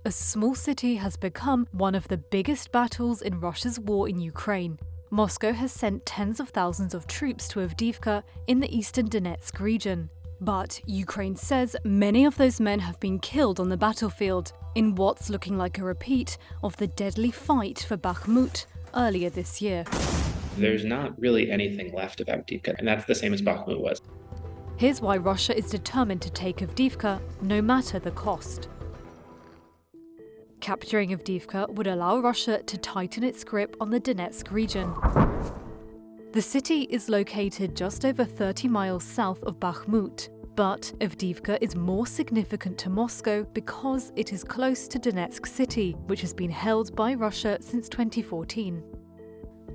a small city has become one of the biggest battles in Russia's war in Ukraine. Moscow has sent tens of thousands of troops to Avdiivka in the eastern Donetsk region. But Ukraine says many of those men have been killed on the battlefield in what's looking like a repeat of the deadly fight for Bakhmut earlier this year. There's not really anything left of Avdiivka, and that's the same as Bakhmut was. Here's why Russia is determined to take Avdiivka, no matter the cost. Capturing Avdiivka would allow Russia to tighten its grip on the Donetsk region. The city is located just over 30 miles south of Bakhmut, but Avdiivka is more significant to Moscow because it is close to Donetsk city, which has been held by Russia since 2014.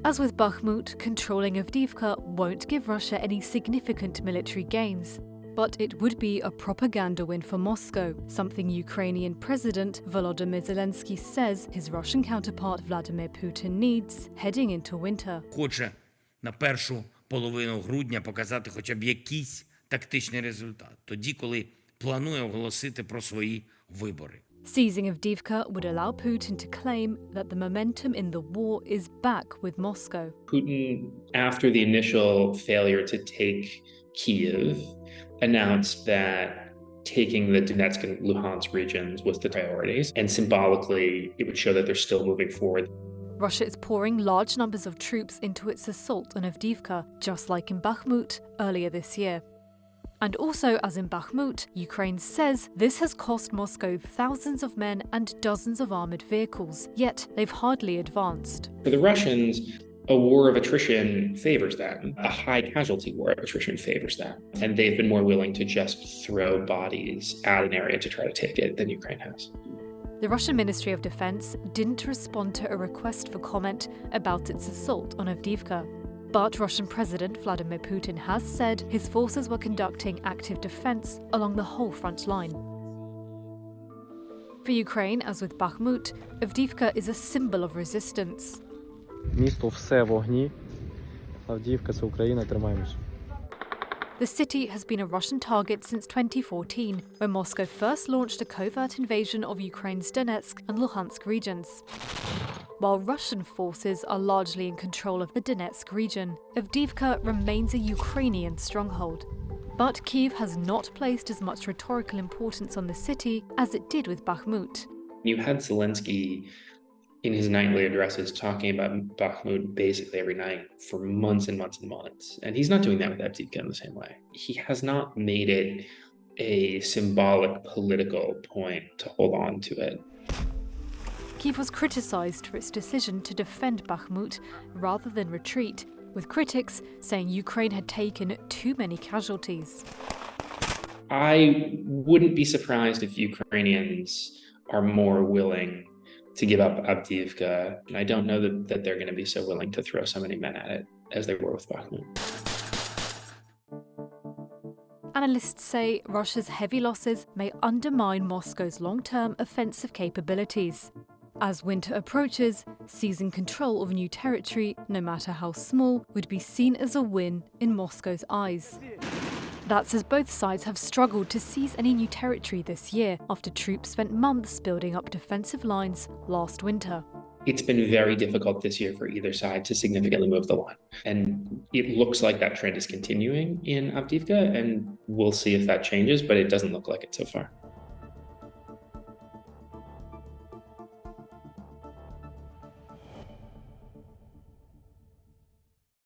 As with Bakhmut, controlling Avdiivka won't give Russia any significant military gains, but it would be a propaganda win for Moscow, something Ukrainian President Volodymyr Zelensky says his Russian counterpart Vladimir Putin needs heading into winter. Хоче на першу половину грудня показати хоча б якийсь тактичний результат, тоді, коли планує оголосити про свої вибори. Seizing Avdiivka would allow Putin to claim that the momentum in the war is back with Moscow. Putin, after the initial failure to take Kyiv, announced that taking the Donetsk and Luhansk regions was the priorities, and symbolically it would show that they're still moving forward. Russia is pouring large numbers of troops into its assault on Avdiivka, just like in Bakhmut earlier this year. And also, as in Bakhmut, Ukraine says this has cost Moscow thousands of men and dozens of armoured vehicles, yet they've hardly advanced. For the Russians, a war of attrition favors them. A high casualty war of attrition favors them. And they've been more willing to just throw bodies at an area to try to take it than Ukraine has. The Russian Ministry of Defense didn't respond to a request for comment about its assault on Avdiivka. But Russian President Vladimir Putin has said his forces were conducting active defense along the whole front line. For Ukraine, as with Bakhmut, Avdiivka is a symbol of resistance. Місто все в огні. Авдіївка – це Україна, тримаємось. The city has been a Russian target since 2014, when Moscow first launched a covert invasion of Ukraine's Donetsk and Luhansk regions. While Russian forces are largely in control of the Donetsk region, Avdiivka remains a Ukrainian stronghold. But Kyiv has not placed as much rhetorical importance on the city as it did with Bakhmut. You had Zelensky in his nightly addresses talking about Bakhmut basically every night for months and months and months. And he's not doing that with Avdiivka in the same way. He has not made it a symbolic political point to hold on to it. Kyiv was criticized for its decision to defend Bakhmut rather than retreat, with critics saying Ukraine had taken too many casualties. I wouldn't be surprised if Ukrainians are more willing to give up Avdiivka. And I don't know that they're going to be so willing to throw so many men at it as they were with Bakhmut. Analysts say Russia's heavy losses may undermine Moscow's long-term offensive capabilities. As winter approaches, seizing control of new territory, no matter how small, would be seen as a win in Moscow's eyes. That's as both sides have struggled to seize any new territory this year, after troops spent months building up defensive lines last winter. It's been very difficult this year for either side to significantly move the line. And it looks like that trend is continuing in Avdiivka, and we'll see if that changes, but it doesn't look like it so far.